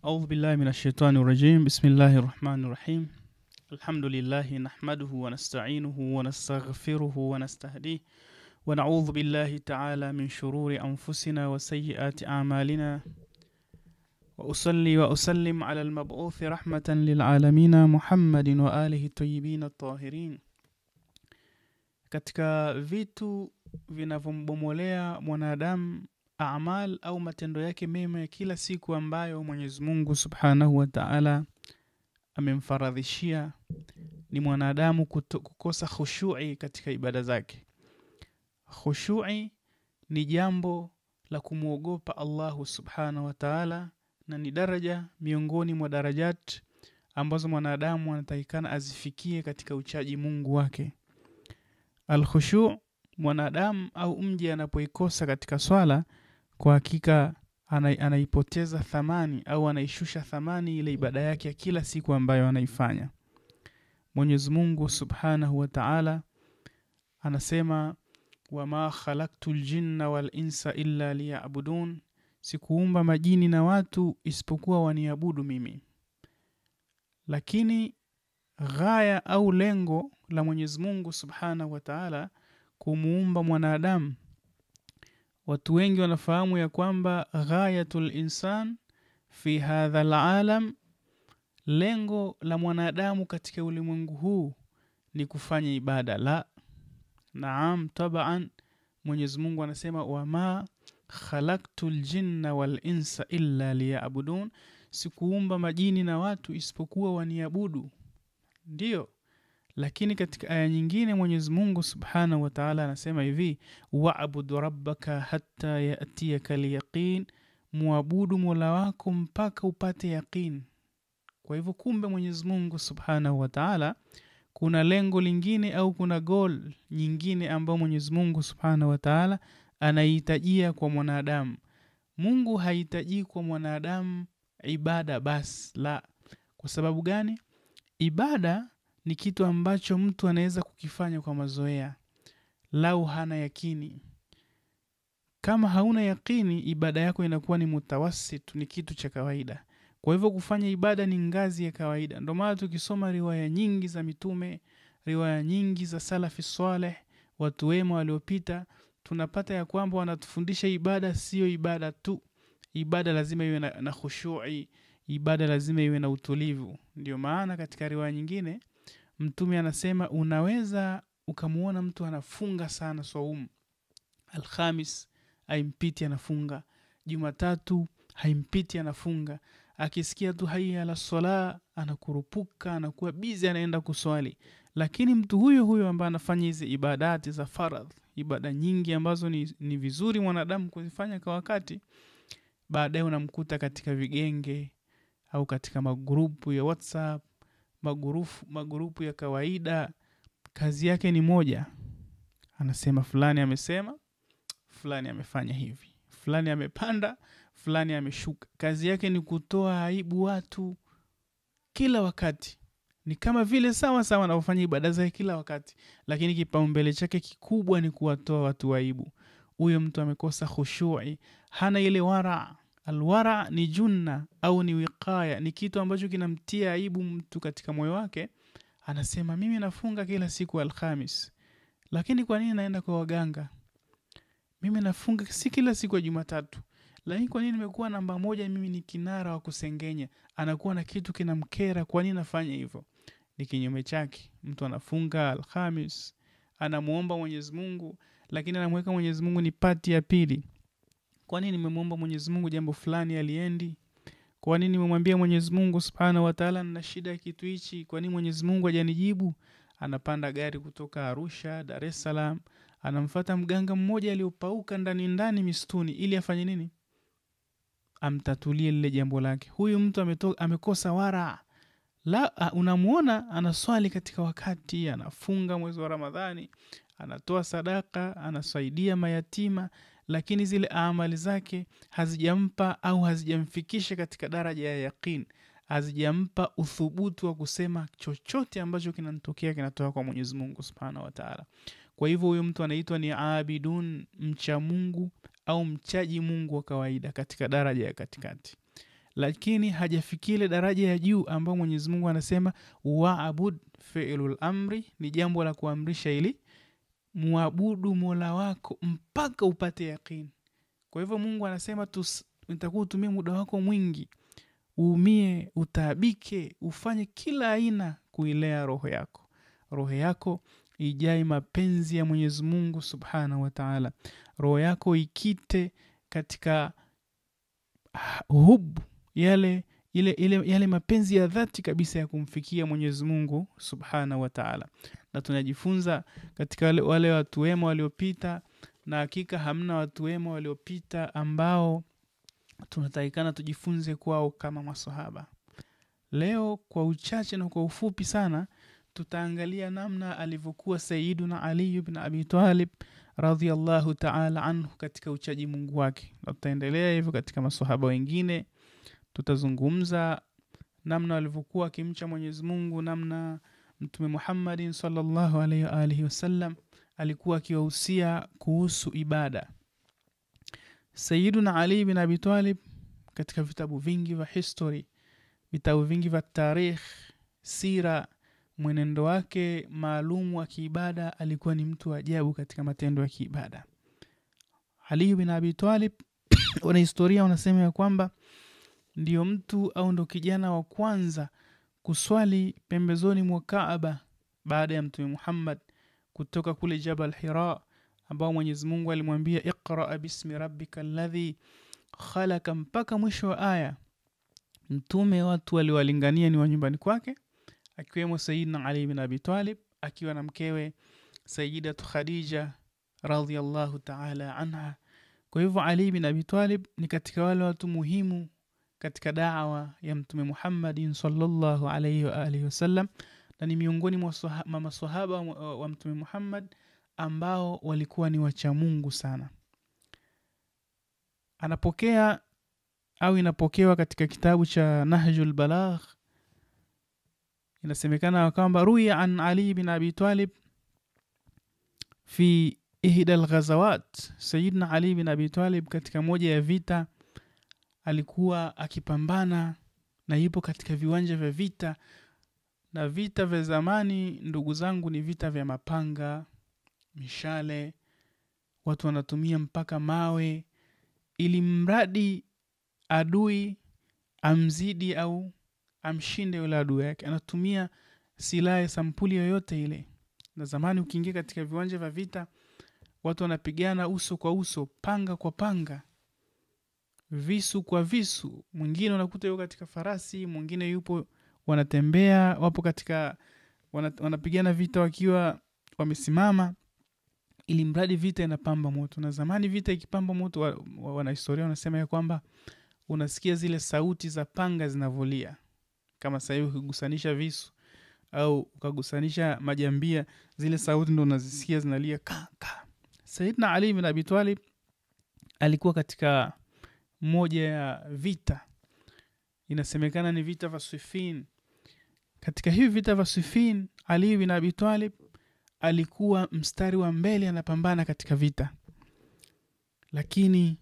أعوذ بالله من الشيطان الرجيم. بسم الله الرحمن الرحيم. الحمد لله نحمده ونستعينه ونستغفره ونستهديه ونعوذ بالله تعالى من شرور أنفسنا وسيئات أعمالنا وأصلي وأسلم على المبعوث رحمة للعالمين محمد وآله الطيبين الطاهرين. Katika vitu vinavyombolea mwanadamu a'mal au matendo yake mema ya kila siku ambayo Mwenyezi Mungu Subhanahu wa Ta'ala amemfaradhishia ni mwanadamu kukosa khushu'i katika ibada zake. Khushu'i ni jambo la kumuogopa Allah Subhanahu wa Ta'ala na ni daraja miongoni mwa darajat ambazo mwanadamu anatakikana azifikie katika uchaji Mungu wake. Al-khushu' mwanadamu au mja anapoikosa katika swala, kwa hakika anaipoteza thamani au anaishusha thamani ile ibada yake ya kila siku ambayo anaifanya. Mwenyezi Mungu Subhanahu wa Ta'ala anasema, wama khalaqtul jinna wal insa illa liya'budun, sikuumba majini na watu isipokuwa waniabudu mimi. Lakini ghaya au lengo la Mwenyezi Mungu Subhanahu wa Ta'ala kumuumba mwanadamu, watu wengi wanafahamu ya kwamba ghayatul insan fi hadha alalam, lengo la mwanadamu katika ulimwengu huu ni kufanya ibada. La, naam, tabaan, Mwenyezi Mungu anasema wama khalaqtul jinna wal insa illa liya'budun, sikuumba majini na watu isipokuwa waniabudu. Ndio. Lakini katika aya nyingine Mwenyezi Mungu Subhanahu wa Ta'ala anasema hivi, wa'bud rabbaka hatta ya'tiyaka al-yaqin, muabudu Mola wako mpaka upate yaqin. Kwa hivyo kumbe Mwenyezi Mungu Subhanahu wa Ta'ala kuna lengo lingine au kuna goal nyingine ambayo Mwenyezi Mungu Subhanahu wa Ta'ala anahitajia kwa mwanadamu. Mungu hahitaji kwa mwanadamu ibada bas, la. Kwa sababu gani? Ibada ni kitu ambacho mtu anaweza kukifanya kwa mazoea lau hana yakini. Kama hauna yakini, ibada yako inakuwa ni mutawassit, ni kitu cha kawaida. Kwa hivyo kufanya ibada ni ngazi ya kawaida. Ndio maana tukisoma riwaya nyingi za mitume, riwaya nyingi za salafi saleh, watu wema waliopita, tunapata ya kwamba wanatufundisha ibada sio ibada tu. Ibada lazima iwe na khushu'i, ibada lazima iwe na utulivu. Ndio maana katika riwaya nyingine Mtume anasema unaweza ukamuona mtu anafunga sana saumu, Alhamis haimpiti anafunga, Jumatatu haimpiti anafunga, akisikia tu hayya ala sala anakurupuka, anakuwa busy, anaenda kuswali. Lakini mtu huyo ambaye anafanya hizi ibadati za faradh, ibada nyingi ambazo ni vizuri mwanadamu kuzifanya kwa wakati, baadaye unamkuta katika vigenge au katika magrupu ya WhatsApp, magrupu ya kawaida, kazi yake ni moja. Anasema fulani amesema, fulani amefanya hivi, fulani amepanda, fulani ameshuka. Kazi yake ni kutoa aibu watu kila wakati. Ni kama vile sawa wanaofanya ibada zake kila wakati, lakini kipaumbele chake kikubwa ni kuwatoa watu aibu. Huyo mtu amekosa khushu'i, hana ile wara. Alwara ni junna au ni wiqaya, ni kitu ambacho kinamtia aibu mtu katika moyo wake. Anasema mimi nafunga kila siku Alhamis, lakini kwa nini naenda kwa waganga? Mimi nafunga si kila siku ya Jumatatu, lakini kwa nini nimekuwa namba moja, mimi ni kinara wa kusengenya? Anakuwa na kitu kinamkera, kwa nini nafanya hivyo? Ni kinyume chake. Mtu anafunga Alhamis, anamuomba Mwenyezi Mungu, lakini anamweka Mwenyezi Mungu ni pati ya pili. Kwa nini nimemuomba Mwenyezi Mungu jambo fulani aliendi? Kwa nini nimemwambia Mwenyezi Mungu Subhanahu wa Ta'ala nina shida ya kitu hichi? Kwa nini Mwenyezi Mungu hajanijibu? Anapanda gari kutoka Arusha, Dar es Salaam, anamfuata mganga mmoja aliyopauka ndani mistuni ili afanye nini? Amtatulie lile jambo lake. Huyu mtu amekosa wara. La, unamuona anaswali katika wakati, anafunga mwezi wa Ramadhani, anatoa sadaka, anasaidia mayatima, lakini zile amali zake hazijampa au hazijamfikisha katika daraja ya yaqeen, hazijampa uthubutu wa kusema chochote ambacho kinatokea kinatoka kwa Mwenyezi Mungu Subhanahu wa Ta'ala. Kwa hivyo huyo mtu anaitwa ni abidun, mcha Mungu au mchaji Mungu wa kawaida katika daraja ya katikati. lakini hajafikia daraja ya juu ambayo Mwenyezi Mungu anasema wa'bud fi'lul amri, ni jambo la kuamrisha ili muabudu Mola wako mpaka upate yaqeen. Kwa hivyo Mungu anasema nitakuwa utumie muda wako mwingi, uumie, utaabike, ufanye kila aina kuilea roho yako. Roho yako ijae mapenzi ya Mwenyezi Mungu Subhanahu wa Ta'ala. Roho yako ikite katika hubu yale mapenzi ya dhati kabisa ya kumfikia Mwenyezi Mungu Subhanahu wa Ta'ala. Na tunajifunza katika wale watu wema waliopita, na hakika hamna watu wema waliopita ambao tunatakikana tujifunze kwao kama maswahaba. Leo kwa uchache na kwa ufupi sana tutaangalia namna alivyokuwa Sayyiduna Ali ibn Abi Talib radhiyallahu ta'ala anhu katika uchaji Mungu wake. Na tutaendelea hivyo katika maswahaba wengine. Tutazungumza namna alivyokuwa akimcha Mwenyezi Mungu, namna Mtume Muhammadin sallallahu alayhi wa alihi wasallam alikuwa akiwahusia kuhusu ibada. Sayyiduna Ali ibn Abi Talib katika vitabu vingi vya history, vitabu vingi vya tarikh, sira, mwenendo wake maalum wa kiibada, alikuwa ni mtu ajabu katika matendo ya kiibada. Ali ibn Abi Talib wana historia wanasema ya kwamba ndio mtu au ndo kijana wa kwanza kuswali pembezoni mwa Kaaba baada ya Mtume Muhammad kutoka kule Jabal Hira, ambao Mwenyezi Mungu alimwambia iqra bismi rabbikal ladhi khalaqa, mpaka mwisho wa aya. Mtume watu waliwalingania ni wa nyumbani kwake, akiwemo Sayyidina Ali ibn Abi Talib akiwa na mkewe Sayyidatu Khadija radhiyallahu ta'ala anha. Kwa hivyo Ali ibn Abi Talib ni katika wale watu muhimu katika da'wa ya Mtume Muhammadin sallallahu alayhi wa alihi wasallam, na ni miongoni mwa maswahaba wa Mtume Muhammad ambao walikuwa ni wacha Mungu sana. Anapokea au inapokewa katika kitabu cha Nahjul Balagh, inasemekana kwamba ruya an Ali ibn Abi Talib fi ihda al-ghazawat, Sayyidina Ali ibn Abi Talib katika moja ya vita alikuwa akipambana na yupo katika viwanja vya vita. Na vita vya zamani ndugu zangu ni vita vya mapanga, mishale, watu wanatumia mpaka mawe ili mradi adui amzidi au amshinde yule adui yake. Anatumia silaha sampuli yoyote ile. Na zamani ukiingia katika viwanja vya vita, watu wanapigana uso kwa uso, panga kwa panga, visu kwa visu. Mwingine unakuta yuko katika farasi, mwingine yupo wanatembea, wapo katika wanapigana vita wakiwa wamesimama, ili mradi vita inapamba moto. Na zamani vita ikipamba moto, wanahistoria wanasema ya kwamba unasikia zile sauti za panga zinavolia, kama sasa hivi ukigusanisha visu au ukagusanisha majambia, zile sauti ndo unazisikia zinalia ka ka. Sayyidina Ali ibn Abi Talib alikuwa katika moja ya vita, inasemekana ni vita vya Siffin. Katika hivi vita vya Siffin, Ali ibn Abi Talib alikuwa mstari wa mbele anapambana katika vita. Lakini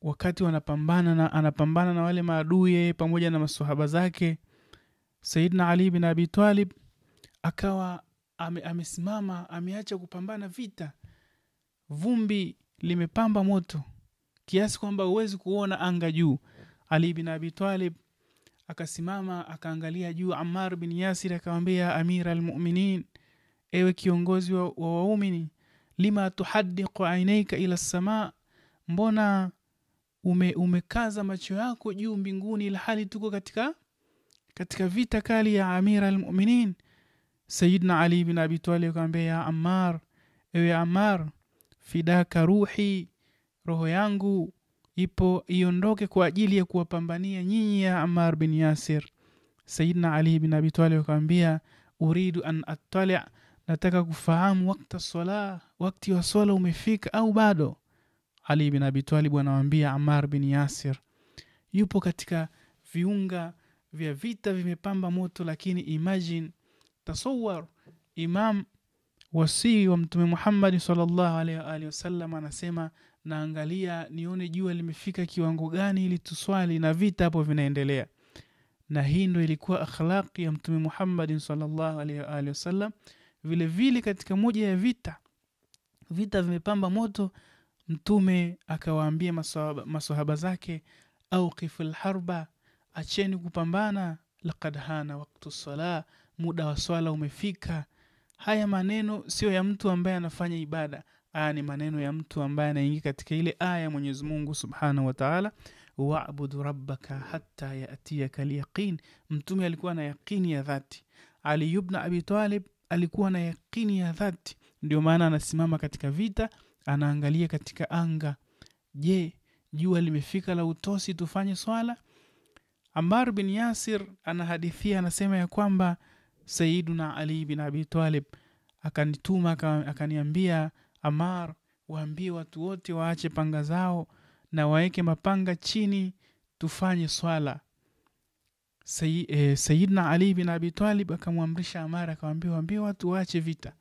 wakati anapambana na wale maadui pamoja na maswahaba zake, Sayyidina Ali ibn Abi Talib akawa amesimama, ameacha kupambana vita. Vumbi limepamba moto kiasi kwamba huwezi kuona anga juu. Ali ibn Abi Talib akasimama, akaangalia juu. Ammar bin Yasir akamwambia, Amira al-Mu'minin, ewe kiongozi wa waumini, lima tuhaddiqu aynayka ila as-samaa, mbona umekaza macho yako juu mbinguni ila hali tuko katika vita kali ya Amira al-Mu'minin? Sayyidina Ali ibn Abi Talib akamwambia, Ammar, ewe Ammar, fidaka ruhi, roho yangu iondoke kwa ajili ya kuwapambania nyinyi ya Ammar bin Yasir. Sayyidina Ali ibn Abi Talib akamwambia, uridu an attali', nataka kufahamu wakati wa swala umefika au bado? Ali ibn Abi Talib anamwambia Ammar bin Yasir, yupo katika viunga vya vita vimepamba moto. Lakini imagine, tasawwar, imam wasi wa Mtume Muhammad sallallahu alaihi wa alihi wasallam anasema naangalia nione jua limefika kiwango gani ili tuswali, na vita hapo vinaendelea. Na hii ndio ilikuwa akhlaq ya Mtume Muhammad sallallahu alaihi wasallam. Vile vile katika moja ya vita vimepamba moto, Mtume akawaambia maswahaba zake, auqiful harba, acheni kupambana, laqad hana waqtu salah, muda wa swala umefika. Haya maneno sio ya mtu ambaye anafanya ibada, ni maneno ya mtu ambaye anaingia katika ile aya ya Mwenyezi Mungu Subhanahu wa Ta'ala, wa'budu rabbaka hatta ya'tiyaka al-yaqin. Mtume alikuwa na yaqini ya dhati. Ali ibn Abi Talib alikuwa na yaqini ya dhati, ndio maana anasimama katika vita, anaangalia katika anga, je, jua limefika la utosi tufanye swala? Ammar bin Yasir anahadithia, anasema ya kwamba Sayyiduna Ali bin Abi Talib akanituma akaniambia, Ammar, waambie watu wote waache panga zao na waeke mapanga chini tufanye swala. Sayyidina Ali bin Abi Talib akamwamrisha Ammar, akamwambia waambie watu waache vita,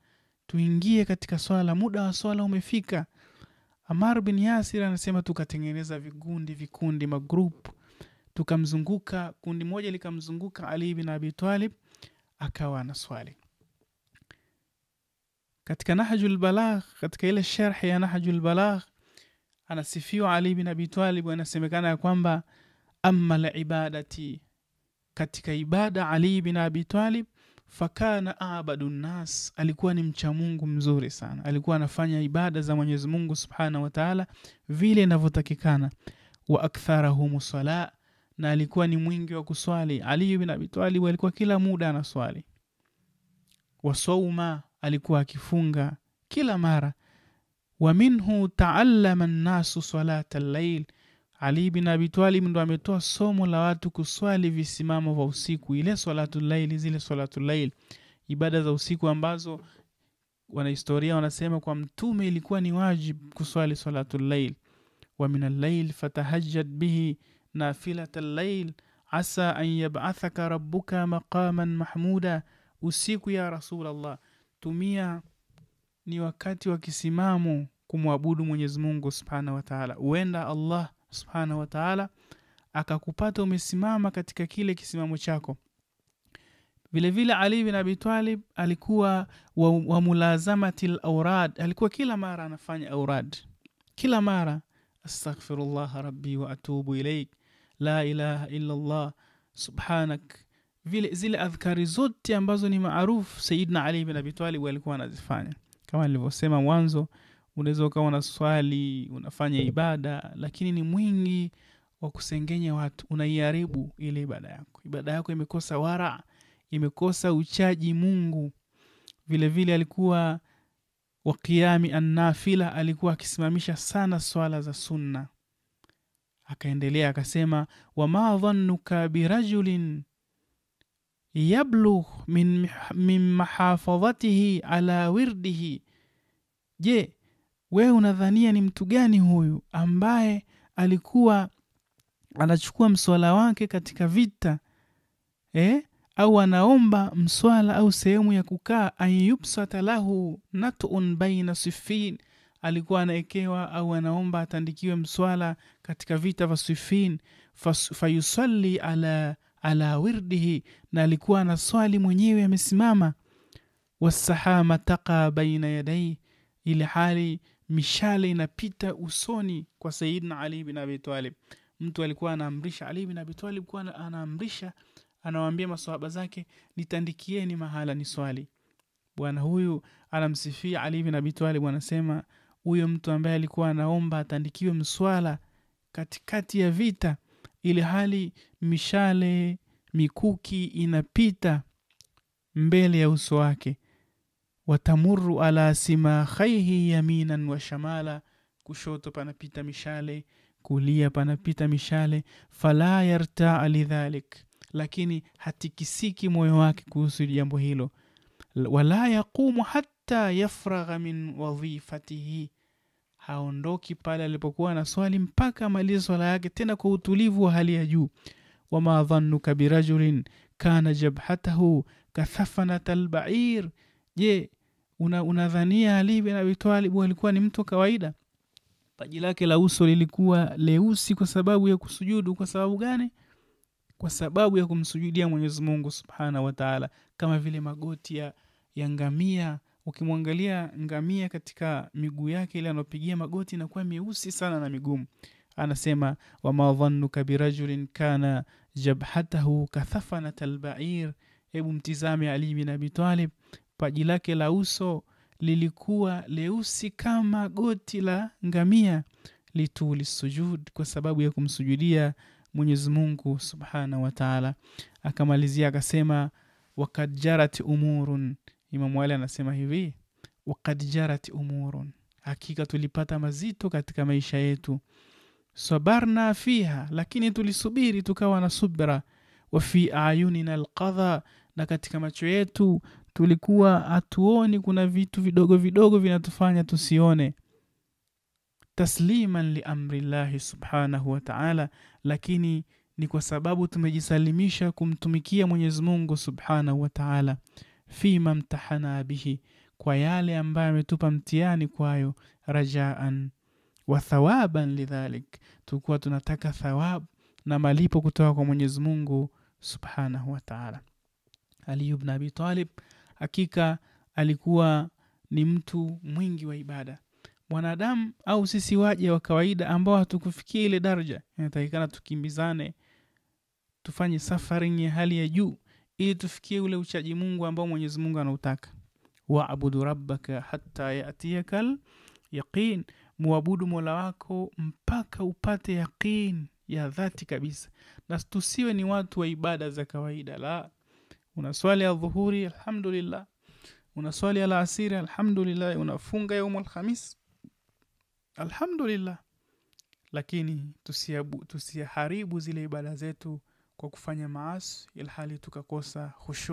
tuingie katika swala, muda wa swala umefika. Ammar bin Yasir anasema tukatengeneza vikundi magroup, tukamzunguka, kundi moja likamzunguka Ali bin Abi Talib, akawa na swali. Katika Nahjul Balagh, katika ile sharh ya Nahjul Balagh, anasifiwa Ali bin Abi Talib, anasemekana ya kwamba amma al-ibadati, katika ibada Ali bin Abi Talib, fakana abadun nas, alikuwa ni mcha Mungu mzuri sana, alikuwa anafanya ibada za Mwenyezi Mungu Subhanahu wa Ta'ala vile inavyotakikana. Wa aktharahum salat, na alikuwa ni mwingi wa kuswali. Ali bin Abi Talib alikuwa kila muda anaswali. Wa sawma, alikuwa akifunga kila mara. Wa minhu ta'allama an-nasu salata al-layl, Ali bin Abi Talib ndo ametoa somo la watu kuswali visimamo vya usiku, ile salatul layl, zile salatul layl, ibada za usiku ambazo wanahistoria wanasema kwa Mtume ilikuwa ni wajib kuswali salatul layl. Wa min al-layl fatahajjad bihi nafilatal layl asa an yab'athaka rabbuka maqaman mahmuda. Usiku ya Rasulullah, tumia ni wakati wa kisimamo kumwabudu Mwenyezi Mungu Subhanahu wa Ta'ala, huenda Allah Subhanahu wa Ta'ala akakupata umesimama katika kile kisimamo chako. Vile vile Ali bin Abi Talib alikuwa wa mulazamatil awrad, alikuwa kila mara anafanya awrad, kila mara astaghfirullah rabbi wa atubu ilaik, la ilaha illa Allah, subhanak, vile zile adhkari zote ambazo ni maarufu Sayyidina Ali bin Abi Talib alikuwa anazifanya. Kama nilivyosema mwanzo, unaweza ukawa na swali, unafanya ibada, lakini ni mwingi wa kusengenya watu, unaiharibu ile ibada yako. Ibada yako imekosa wara, imekosa uchaji Mungu. Vile vile alikuwa wa qiyami an-nafila, alikuwa akisimamisha sana swala za sunna. Akaendelea akasema, wa ma dhannuka birajulin yablugh min mahafadhatihi ala wirdihi, je, wewe unadhania ni mtu gani huyu ambaye alikuwa anachukua mswala wake katika vita, au anaomba mswala au sehemu ya kukaa, ayubsata lahu nat'un baina siffin, alikuwa anaekewa au anaomba atandikiwe mswala katika vita vya Siffin, fayusalli ala wirdihi, na alikuwa anaswali mwenyewe amesimama. Wasahama taqa baina yadayhi, ile hali mishale inapita usoni kwa Sayyidina Ali bin Abi Talib. Mtu alikuwa anaamrisha, Ali bin Abi Talib alikuwa anaamrisha, anawaambia maswahaba zake, nitandikieni mahala ni swali. Bwana huyu anamsifia Ali bin Abi Talib, anasema huyo mtu ambaye alikuwa anaomba atandikiwe mswala katikati ya vita, ile hali mishale mikuki inapita mbele ya uso wake. Watamurru ala simakhaihi yaminan wa shamala, kushoto panapita mishale, kulia panapita mishale. Fala yarta'a lidhalik, lakini hatikisiki moyo wake kuhusu jambo hilo. Wala yaqumu hatta yafragha min wadhifatihi, haondoki pale alipokuwa na swali mpaka amalize swala yake, tena kwa utulivu wa hali ya juu. Wama dhannuka birajulin kana jabhatahu kathafanat ba'ir, je, unadhania Ali bin Abi Talib alikuwa ni mtu kawaida? Paji lake la uso lilikuwa leusi kwa sababu ya kusujudu. Kwa sababu gani? Kwa sababu ya kumsujudia Mwenyezi Mungu Subhanahu wa Ta'ala. Kama vile magoti ya ngamia, ukimwangalia ngamia katika miguu yake ile anopigia magoti inakuwa meusi sana na migumu. Anasema wama dhannuka birajulin kana jabhatahu kathafanat alba'ir. Hebu mtizame Ali bin Abi Talib, paji lake la uso lilikuwa leusi kama goti la ngamia, lituli sujud, kwa sababu ya kumsujudia Mwenyezi Mungu Subhanahu wa Ta'ala. Akamalizia akasema waqad jarat umurun. Imam Ali anasema hivi, waqad jarat umurun, hakika tulipata mazito katika maisha yetu, sabarna fiha, lakini tulisubiri tukawa na subra, wa fi ayunina alqadha, na katika macho yetu tulikuwa hatuoni, kuna vitu vidogo vidogo vinatufanya tusione, tasliman li amri Allah Subhanahu wa Ta'ala, lakini ni kwa sababu tumejisalimisha kumtumikia Mwenyezi Mungu Subhanahu wa Ta'ala, fima mtahana bihi, kwa yale ambayo ametupa mtihani kwayo, rajaan wa thawaban lidhalik, tulikuwa tunataka thawab na malipo kutoka kwa Mwenyezi Mungu Subhanahu wa Ta'ala. Ali ibn Abi Talib hakika alikuwa ni mtu mwingi wa ibada. Mwanadamu au sisi waje wa kawaida ambao hatukufikia ile daraja, inatakikana tukimbizane, tufanye safari ya hali ya juu ili tufikie ule uchaji Mungu ambao Mwenyezi Mungu anautaka. Wa'budu rabbaka hatta ya'tiyakal yaqin, muabudu Mola wako mpaka upate yaqin ya dhati kabisa. Na tusiwe ni watu wa ibada za kawaida, la. Unaswali adhuhuri, alhamdulillah. Unaswali alasiri, alhamdulillah. Unafunga yaumul khamis, alhamdulillah. Lakini tusiharibu zile ibada zetu kwa kufanya maasi ilhali tukakosa khushu'.